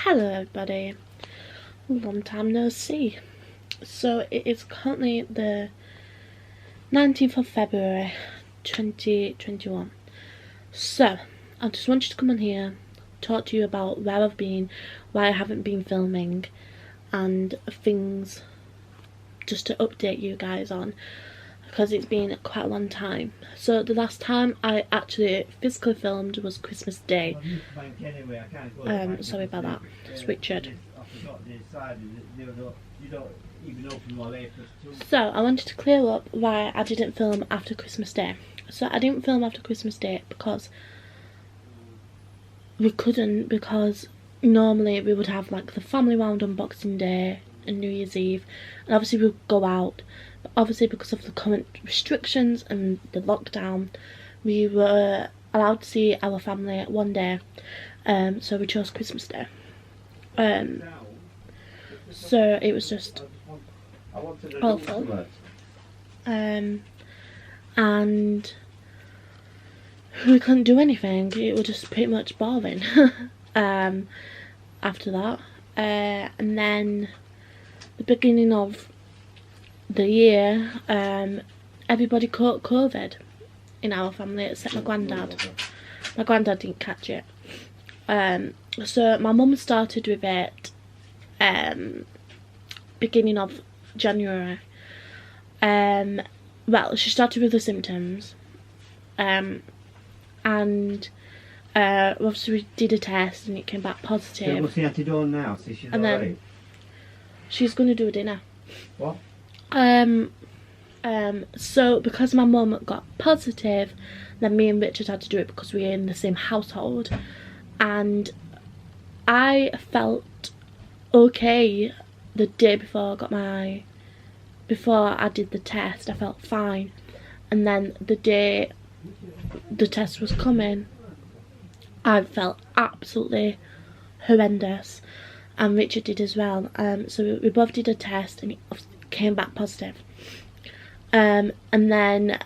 Hello everybody, long time no see. So it is currently the 19th of February 2021. So I just wanted to come on here, talk to you about where I've been, why I haven't been filming and things, just to update you guys on, because it's been quite a long time. So the last time I actually physically filmed was Christmas Day. Sorry about that, it's Richard. So I wanted to clear up why I didn't film after Christmas Day. So I didn't film after Christmas Day because we couldn't, because normally we would have like the family round on Boxing Day and New Year's Eve, and obviously we'd go out. But obviously because of the current restrictions and the lockdown, we were allowed to see our family one day, so we chose Christmas Day. So it was just awful, and we couldn't do anything. It was just pretty much boring after that. And then the beginning of the year, everybody caught COVID in our family except my granddad. My granddad didn't catch it. So my mum started with it beginning of January. Well, she started with the symptoms, and obviously we did a test and it came back positive. So what's the antidote now? So she's and then right. She's going to do a dinner. What? So because my mum got positive, then me and Richard had to do it because we were in the same household, and I felt okay the day before I did the test. I felt fine, and then the day the test was coming, I felt absolutely horrendous, and Richard did as well. So we both did a test and it came back positive. And then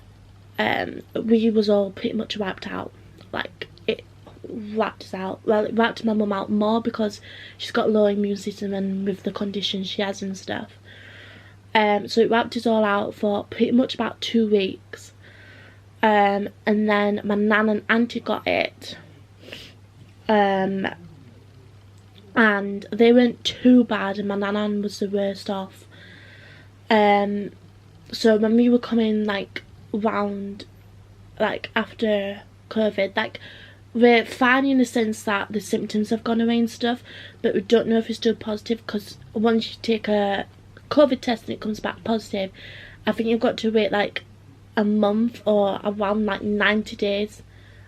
we was all pretty much wiped out. Like, it wiped us out. Well, it wiped my mum out more because she's got low immune system and with the condition she has and stuff. So it wiped us all out for pretty much about 2 weeks. And then my nan and auntie got it. And they weren't too bad, and my nan was the worst off. So when we were coming like round, like after COVID, like we're fine in the sense that the symptoms have gone away and stuff, but we don't know if it's still positive, because once you take a COVID test and it comes back positive, I think you've got to wait like a month or around like 90 days,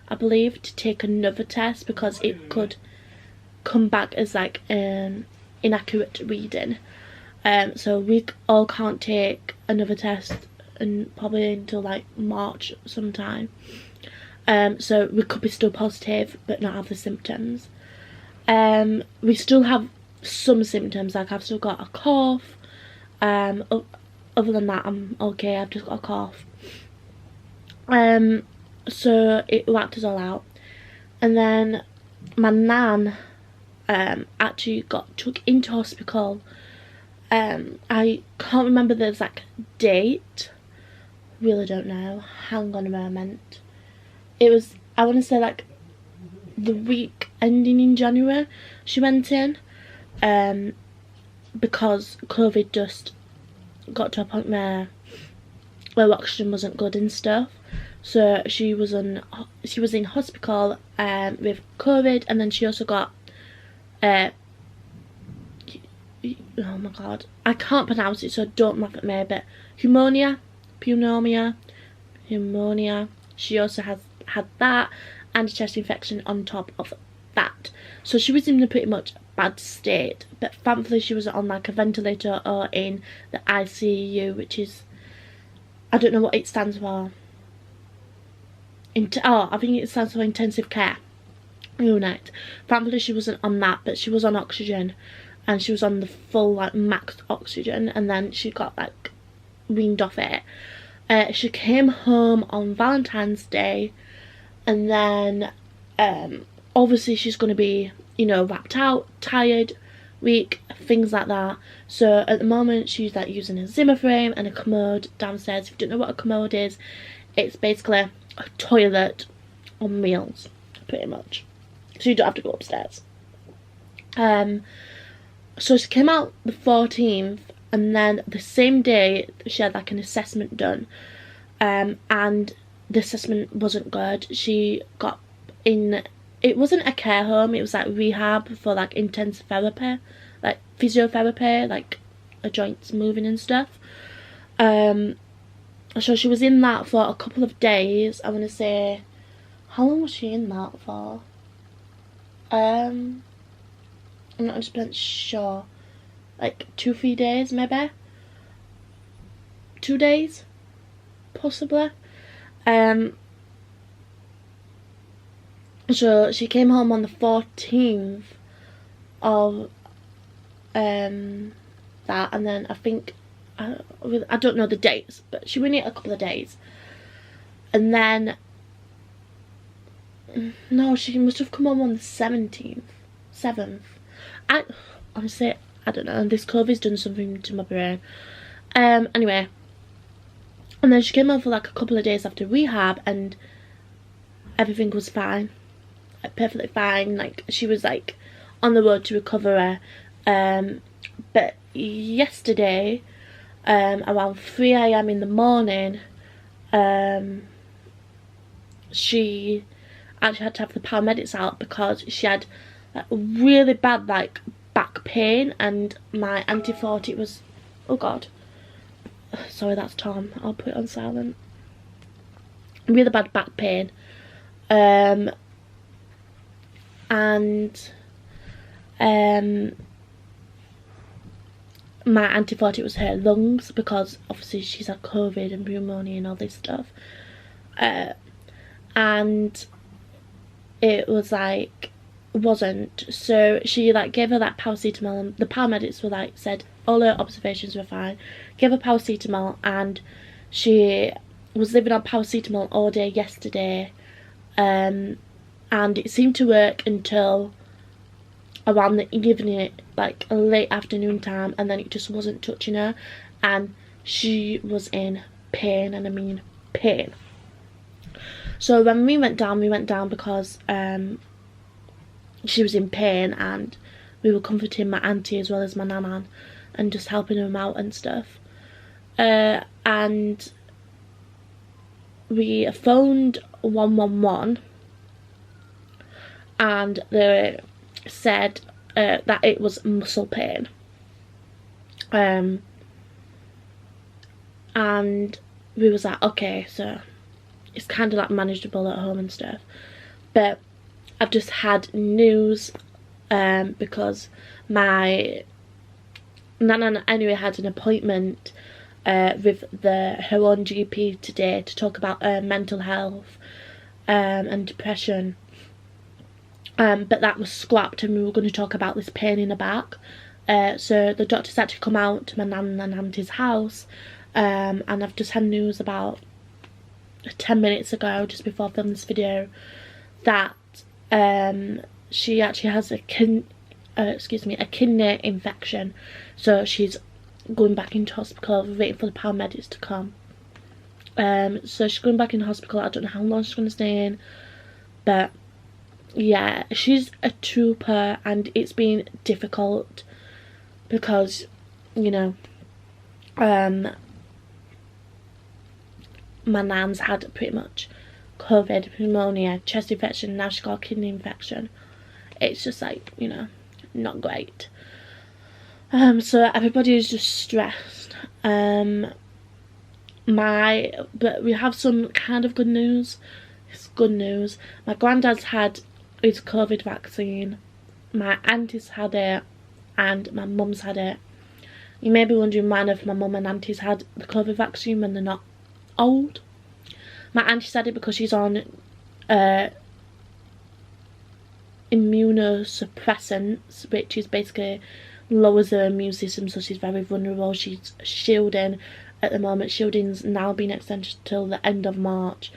I believe, to take another test, because it could come back as like an inaccurate reading. So we all can't take another test and probably until like March sometime. So we could be still positive but not have the symptoms. We still have some symptoms, like I've still got a cough. Other than that, I'm okay. I've just got a cough. So it wiped us all out, and then my nan actually got took into hospital. I can't remember the exact date. Really don't know. Hang on a moment. It was, I want to say like the week ending in January she went in, because COVID just got to a point where oxygen wasn't good and stuff. So she was in hospital with COVID, and then she also got oh my god, I can't pronounce it, so don't laugh at me, but pneumonia. She also has had that and a chest infection on top of that. So she was in a pretty much bad state, but thankfully she was on like a ventilator or in the ICU, which is, I don't know what it stands for. I think it stands for intensive care unit. Thankfully she wasn't on that, but she was on oxygen, and she was on the full like max oxygen, and then she got like weaned off it. She came home on Valentine's Day, and then obviously she's going to be, you know, wrapped out, tired, weak, things like that. So at the moment she's like using a Zimmer frame and a commode downstairs. If you don't know what a commode is, it's basically a toilet on wheels, pretty much, so you don't have to go upstairs. So she came out the 14th, and then the same day she had like an assessment done, and the assessment wasn't good. She got in, it wasn't a care home, it was like rehab for like intensive therapy, like physiotherapy, like her joints moving and stuff. So she was in that for a couple of days. I want to say, how long was she in that for? I'm not 100% sure. Like 2-3 days maybe? 2 days? Possibly. So she came home on the 14th of that, and then I think, I don't know the dates, but she was in it a couple of days. And then, no, she must have come home on the 17th, 7th. Honestly, I don't know, this COVID's done something to my brain. Anyway, and then she came home for like a couple of days after rehab, and everything was fine, like perfectly fine. Like she was like on the road to recovery. But yesterday, around 3 AM in the morning, she actually had to have the paramedics out because she had like really bad like back pain, and my auntie thought it was, oh god, sorry, that's Tom, I'll put it on silent. Really bad back pain, and my auntie thought it was her lungs because obviously she's had COVID and pneumonia and all this stuff, and it was like, wasn't. So she like gave her that paracetamol, and the paramedics were like, said all her observations were fine, gave her paracetamol, and she was living on paracetamol all day yesterday, and it seemed to work until around the evening, like a late afternoon time, and then it just wasn't touching her, and she was in pain, and I mean pain. So when we went down because she was in pain, and we were comforting my auntie as well as my nan and just helping them out and stuff, and we phoned 111, and they said that it was muscle pain, and we was like, okay, so it's kind of like manageable at home and stuff. But I've just had news, because my nana anyway had an appointment with her own GP today to talk about mental health and depression, but that was scrapped, and we were going to talk about this pain in the back. So the doctor's had to come out to my nan and auntie's house, and I've just had news about 10 minutes ago, just before I filmed this video, that she actually has a kidney infection. So she's going back into hospital, waiting for the paramedics to come. So she's going back in hospital. I don't know how long she's going to stay in, but yeah, she's a trooper, and it's been difficult because, you know, my nan's had pretty much COVID, pneumonia, chest infection, now she's got a kidney infection. It's just like, you know, not great. So everybody is just stressed. But we have some kind of good news. It's good news. My granddad's had his COVID vaccine, my auntie's had it, and my mum's had it. You may be wondering why none of my mum and aunties had the COVID vaccine when they're not old. My auntie's had it because she's on immunosuppressants, which is basically lowers her immune system, so she's very vulnerable. She's shielding at the moment. Shielding's now been extended till the end of March.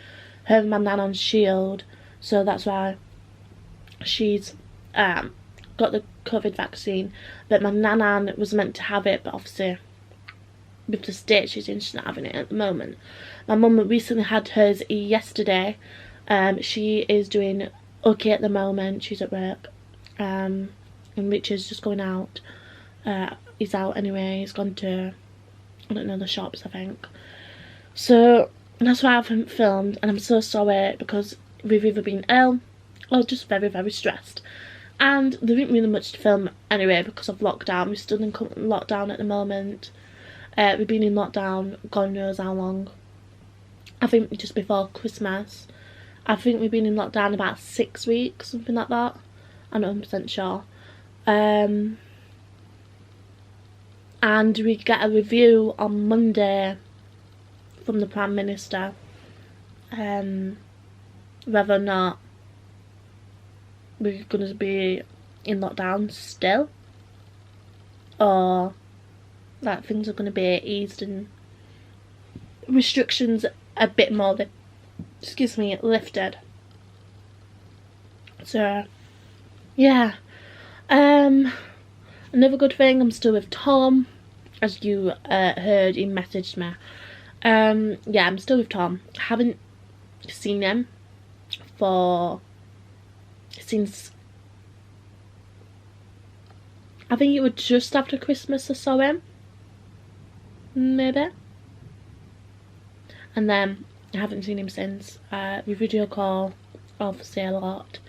Her and my nan on shield, so that's why she's got the COVID vaccine, but my nan was meant to have it, but obviously with the state she's in, she's not having it at the moment. My mum recently had hers yesterday. She is doing okay at the moment. She's at work, and Richard's just going out. He's out anyway. He's gone to, I don't know, the shops, I think. So that's why I haven't filmed, and I'm so sorry because we've either been ill or just very, very stressed. And there isn't really much to film anyway because of lockdown. We're still in lockdown at the moment. We've been in lockdown God knows how long. I think just before Christmas. I think we've been in lockdown about 6 weeks, something like that. I'm not 100% sure. And we get a review on Monday from the Prime Minister, whether or not we're going to be in lockdown still, or that things are going to be eased and restrictions a bit more lifted. So yeah, another good thing, I'm still with Tom, as you heard, he messaged me. Yeah, I'm still with Tom. I haven't seen him since I think it was just after Christmas I saw him, maybe, and then I haven't seen him since. We video call obviously a lot.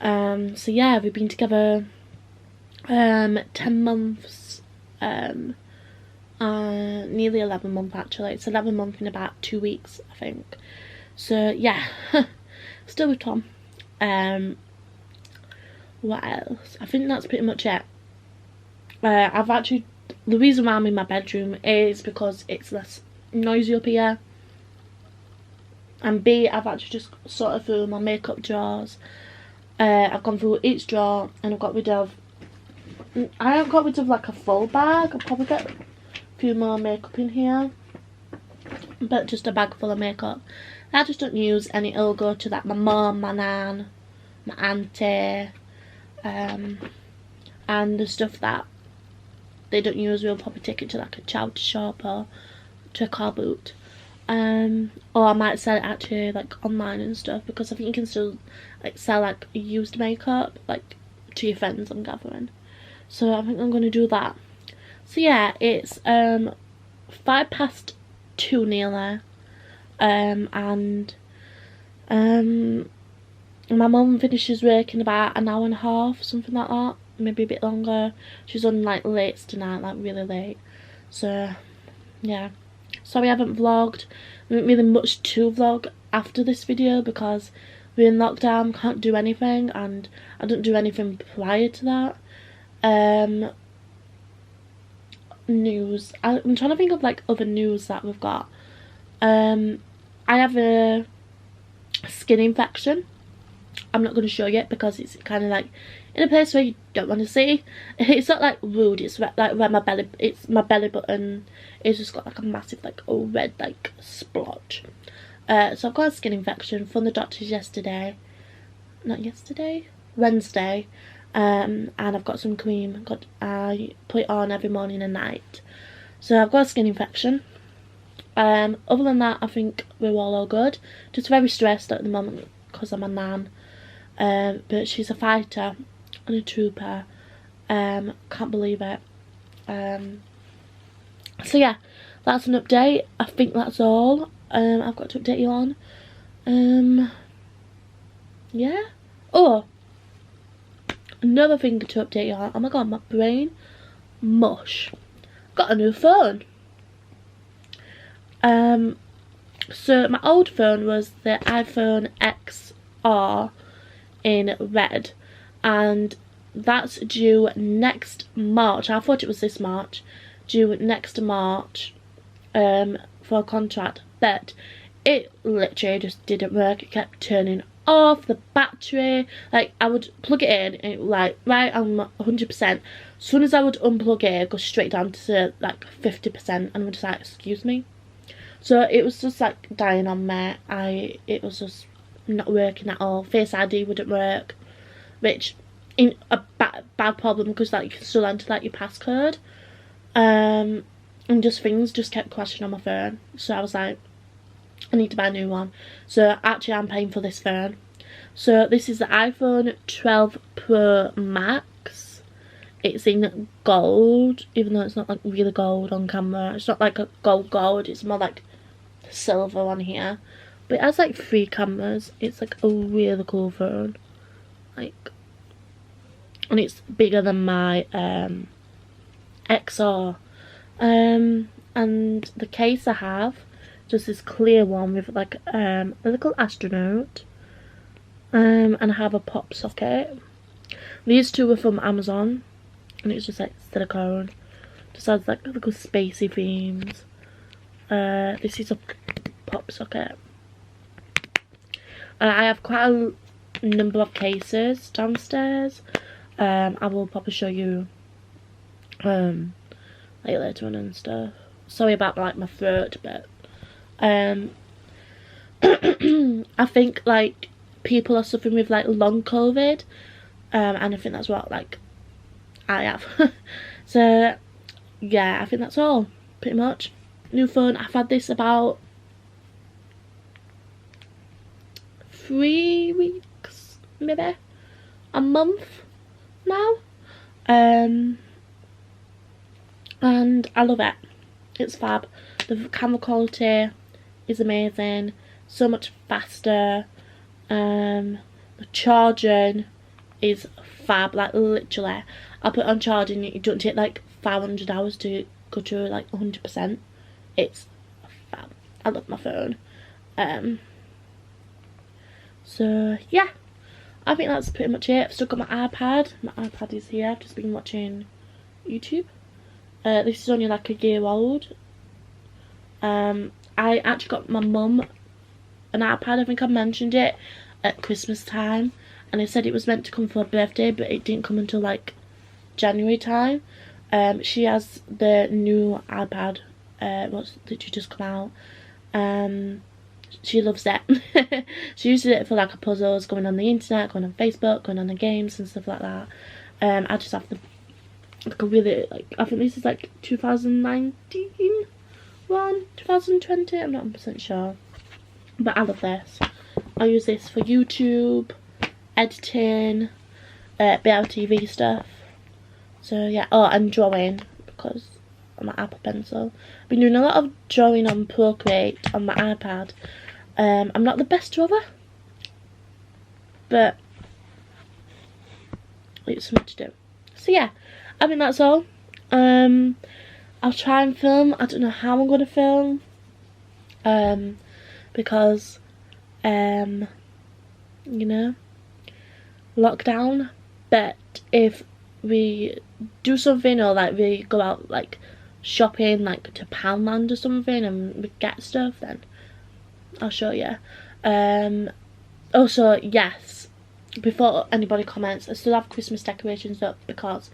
So yeah, we've been together 10 months, nearly 11 months actually. It's 11 months in about 2 weeks, I think. So yeah, still with Tom. What else? I think that's pretty much it. The reason why I'm in my bedroom is because it's less noisy up here, and B, I've actually just sorted through my makeup drawers. I've gone through each drawer and I've got rid of, I haven't got rid of like a full bag. I'll probably get a few more makeup in here, but just a bag full of makeup I just don't use. And it'll go to like my mum, my nan, my auntie, and the stuff that they don't use, we'll probably take it to like a charity shop or to a car boot. Or I might sell it actually like online and stuff, because I think you can still like sell like used makeup like to your friends, I'm gathering. So I think I'm gonna do that. So yeah, it's 2:05 nearly, and my mum finishes work in about an hour and a half, something like that, maybe a bit longer. She's on like late tonight, like really late. So yeah, sorry I haven't vlogged. There isn't really much to vlog after this video because we're in lockdown, can't do anything, and I don't do anything prior to that. News, I'm trying to think of like other news that we've got. I have a skin infection. I'm not going to show you it because it's kind of like in a place where you don't want to see. It's not like rude, it's like where my belly, it's my belly button. It's just got like a massive like red like splotch. So I've got a skin infection from the doctors yesterday. Not yesterday? Wednesday. And I've got some cream. I put it on every morning and night. So I've got a skin infection. Other than that, I think we're all good. Just very stressed at the moment because I'm a nan. But she's a fighter and a trooper. Can't believe it. So yeah, that's an update. I think that's all I've got to update you on. Yeah. Oh, another thing to update you on. Oh my god, my brain mush. Got a new phone. So my old phone was the iPhone XR in red, and that's due next March. I thought it was this March, due next March for a contract, but it literally just didn't work. It kept turning off, the battery, like I would plug it in and it would like, right, I'm 100%. As soon as I would unplug it, it'd go straight down to like 50%, and I'm just like, excuse me. So it was just like dying on me. It was just not working at all. Face ID wouldn't work. which in a bad problem because like you can still enter like your passcode. And just things just kept crashing on my phone, so I was like, I need to buy a new one. So actually I'm paying for this phone. So this is the iPhone 12 Pro Max. It's in gold, even though it's not like really gold on camera. It's not like a gold, it's more like silver on here. But it has like 3 cameras. It's like a really cool phone. Like, and it's bigger than my XR. And the case I have, just this clear one with like a little astronaut. And I have a pop socket. These two were from Amazon, and it's just like silicone. Just has like little spacey themes. This is a pop socket. I have quite a number of cases downstairs. I will probably show you like later on and stuff. Sorry about like my throat, but I think like people are suffering with like long COVID, and I think that's what like I have. So yeah, I think that's all pretty much. New phone. I've had this about 3 weeks, maybe a month now, and I love it. It's fab. The camera quality is amazing, so much faster. The charging is fab, like literally I put it on charging, it don't take like 500 hours to go to like 100%. It's fab. I love my phone. So yeah, I think that's pretty much it. I've still got my iPad. My iPad is here. I've just been watching YouTube. This is only like a year old. I actually got my mum an iPad. I think I mentioned it at Christmas time, and I said it was meant to come for her birthday, but it didn't come until like January time. She has the new iPad, what's literally just come out. She loves it. She uses it for like her puzzles, going on the internet, going on Facebook, going on the games and stuff like that. I just have to like a really like, I think this is like 2019 one, 2020, I'm not 100% sure, but I love this. I use this for YouTube, editing, BLTV stuff. So yeah, oh, and drawing, because on my Apple Pencil. I've been doing a lot of drawing on Procreate on my iPad. I'm not the best drawer, but it's something to do. So yeah, I think that's all. I'll try and film. I don't know how I'm going to film, because you know, lockdown. But if we do something, or like we go out like shopping, like to Poundland or something, and we get stuff, then I'll show you. Also, yes, before anybody comments, I still have Christmas decorations up because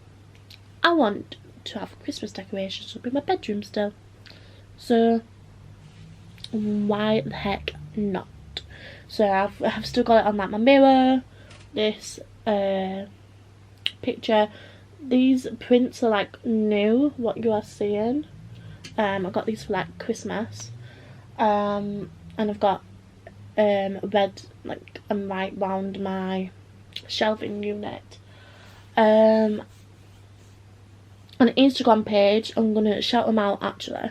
I want to have Christmas decorations up in my bedroom still. So why the heck not? So I've still got it on like my mirror, this picture. These prints are like new, what you are seeing. I got these for like Christmas. And I've got red like and white round my shelving unit. An Instagram page, I'm gonna shout them out actually,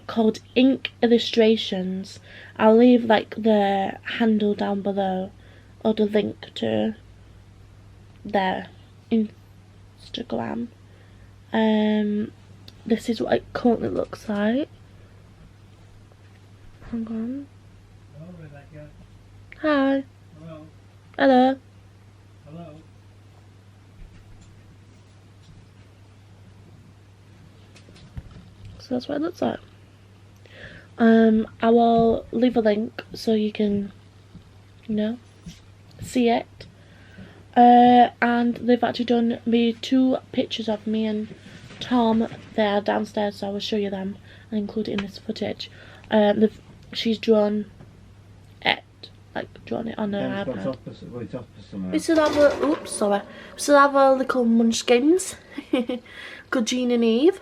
called Ink Illustrations. I'll leave like the handle down below, or the link to their Instagram. This is what it currently looks like. Hang on. Hello, Rebecca. Hi. Hello. Hello. Hello. So that's what it looks like. I will leave a link so you can, you know, see it. And they've actually done me 2 pictures of me and Tom there downstairs, so I will show you them and include it in this footage. She's drawn it like drawn it on her Then iPad. it's opposite somewhere. We still have a, oops, sorry. We still have our little munchkins. Good Jean and Eve.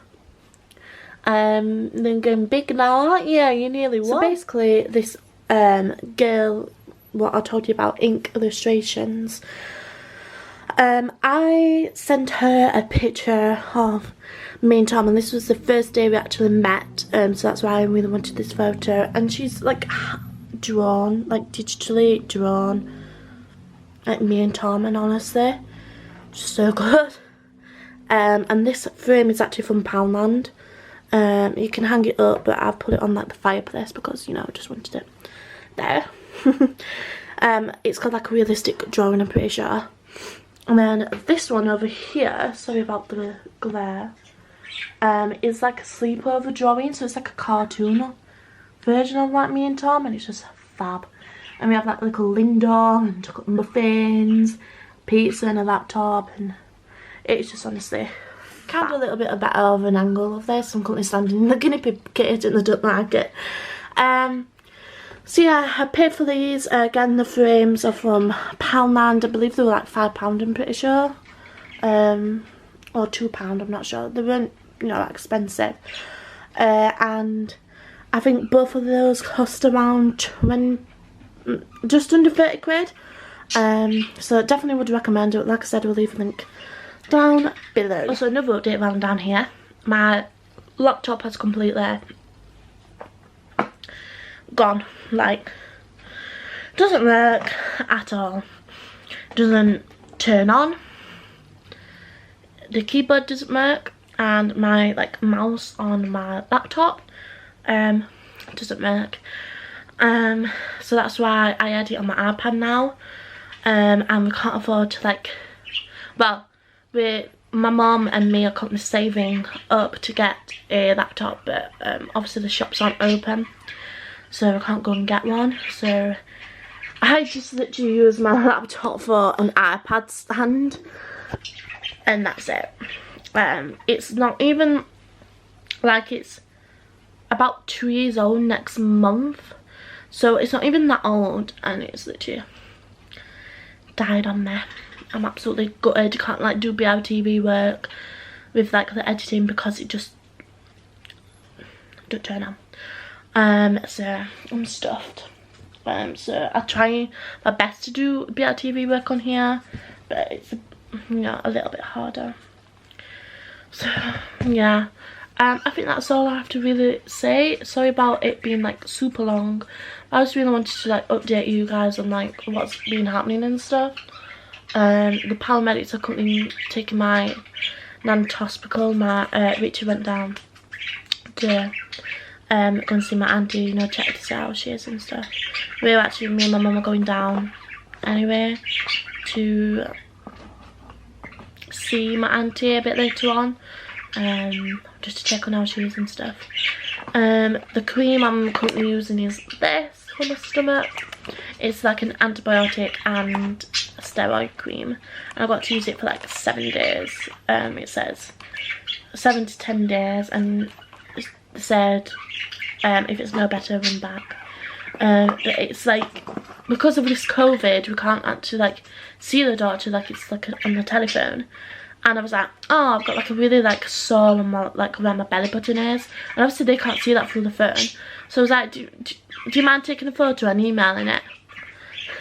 They're getting big now, aren't you? You nearly won. So basically, this girl, what I told you about, ink illustrations. I sent her a picture of me and Tom, and this was the first day we actually met. So that's why I really wanted this photo. And she's like drawn, like digitally drawn, like me and Tom, and honestly, just so good. And this frame is actually from Poundland. You can hang it up, but I've put it on like the fireplace because, you know, I just wanted it there. It's got like a realistic drawing, I'm pretty sure. And then this one over here, sorry about the glare, is like a sleepover drawing, so it's like a cartoon version of like me and Tom, and it's just fab. And we have like little Linda and muffins, pizza and a laptop, and it's just honestly kind of a little bit better of an angle of this. I'm currently standing in the guinea pig cage and I don't like it. So yeah, I paid for these. Again, the frames are from Poundland. I believe they were like £5, I'm pretty sure. Or £2, I'm not sure. They weren't, you know, that expensive. And I think both of those cost around just under 30 quid. So definitely would recommend it. Like I said, we'll leave a link down below. Also, another update while I'm down here. My laptop has completely gone. Like, doesn't work at all. Doesn't turn on. The keyboard doesn't work, and my like mouse on my laptop doesn't work. So that's why I edit on my iPad now. And we can't afford to like, well, my mum and me are currently saving up to get a laptop, but obviously the shops aren't open, so I can't go and get one. So I just literally use my laptop for an iPad stand, and that's it. It's not even like, it's about 2 years old next month, so it's not even that old, and it's literally died on me. I'm absolutely gutted. Can't like do BLTV work with like the editing because it just don't turn on. So I'm stuffed. So I try my best to do BLTV work on here, but it's, you know, a little bit harder. So yeah, I think that's all I have to really say. Sorry about it being like super long. I just really wanted to like update you guys on like what's been happening and stuff. The paramedics are currently taking my nan to hospital. My Richard went down to go and see my auntie, you know, check to see how she is and stuff. Me and my mum are going down anyway to see my auntie a bit later on, just to check on how she is and stuff. The cream I'm currently using is this for my stomach. It's like an antibiotic and a steroid cream, and I've got to use it for like 7 days. It says 7 to 10 days, and it said if it's no better, run back. But it's like, because of this COVID, we can't actually like see the doctor like it's like on the telephone. And I was like, oh, I've got like a really like sore on my, like around my belly button is, and obviously they can't see that through the phone. So I was like, do you mind taking a photo and emailing it?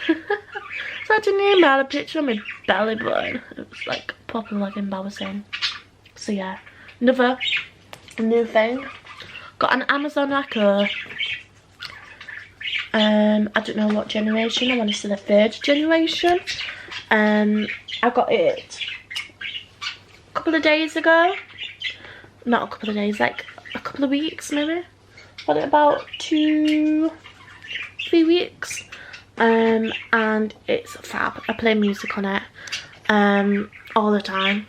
So I didn't email a picture of my belly button. It was like proper like embarrassing. So yeah, another new thing. Got an Amazon Echo. I don't know what generation. I want to say the 3rd generation. I got it a couple of days ago. Not a couple of days, like a couple of weeks maybe. Got it about 2-3 weeks. And it's fab. I play music on it all the time.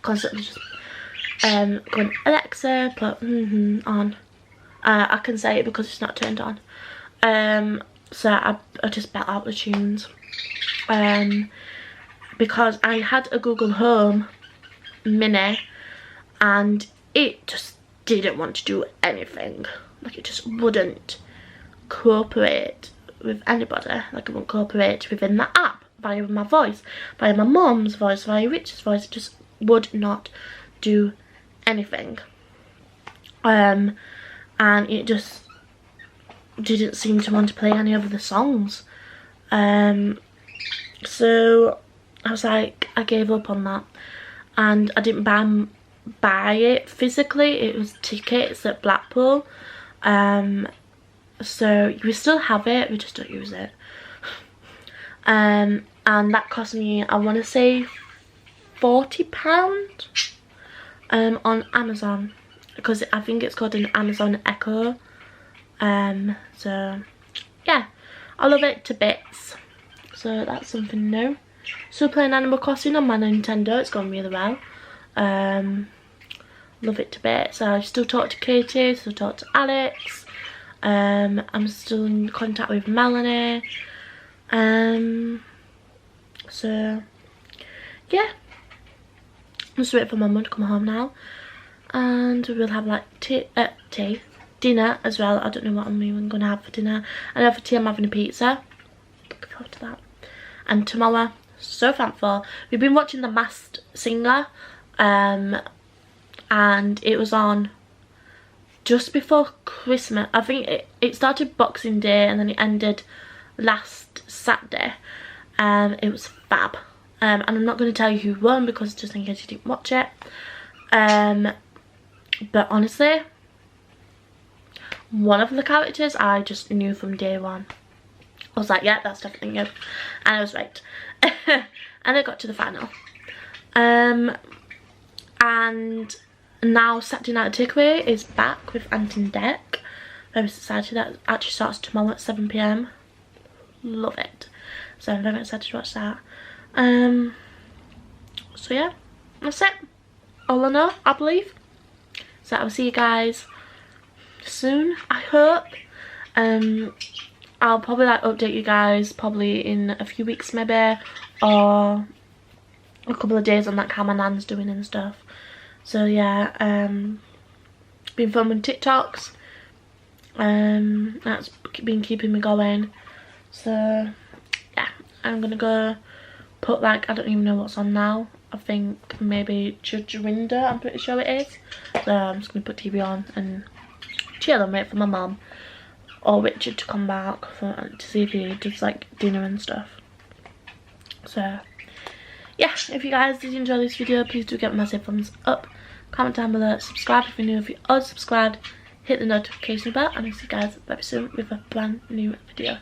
Constantly just going, Alexa, put on. I can say it because it's not turned on. So I just belt out the tunes. Because I had a Google Home Mini and it just didn't want to do anything. Like, it just wouldn't cooperate with anybody. Like, I won't cooperate within the app via my voice, via my mum's voice, via Richard's voice. It just would not do anything. And it just didn't seem to want to play any of the songs. So I was like, I gave up on that, and I didn't buy it physically. It was tickets at Blackpool. So we still have it, we just don't use it. And that cost me, I want to say £40 on Amazon, because I think it's called an Amazon Echo. So yeah, I love it to bits. So that's something new. Still playing Animal Crossing on my Nintendo. It's gone really well. Love it to bits. I still talk to Katie, still talk to Alex. I'm still in contact with Melanie. So yeah, I'm just waiting for my mum to come home now, and we'll have like dinner as well. I don't know what I'm even gonna have for dinner. I know for tea I'm having a pizza. Looking forward to that. And tomorrow, so thankful, we've been watching The Masked Singer, and it was on just before Christmas. I think it started Boxing Day and then it ended last Saturday. It was fab. And I'm not going to tell you who won, because just in case you didn't watch it. But honestly, one of the characters I just knew from day one. I was like, yeah, that's definitely you. And I was right. And I got to the final. And now Saturday Night Takeaway is back with Ant and Dec. Very excited. That actually starts tomorrow at 7 PM. Love it. So I'm very excited to watch that. So yeah, that's it. All I know, I believe. So I will see you guys soon, I hope. I'll probably like update you guys probably in a few weeks maybe, or a couple of days on like how my nan's doing and stuff. So yeah, been filming TikToks. That's been keeping me going. So yeah, I'm gonna go put like, I don't even know what's on now. I think maybe Judge Rinder, I'm pretty sure it is. So I'm just gonna put TV on and chill and wait for my mum or Richard to come back to see if he does like dinner and stuff. So yeah, if you guys did enjoy this video, please do give it a massive thumbs up, comment down below, subscribe if you're new, if you're unsubscribed, hit the notification bell, and I'll see you guys very soon with a brand new video.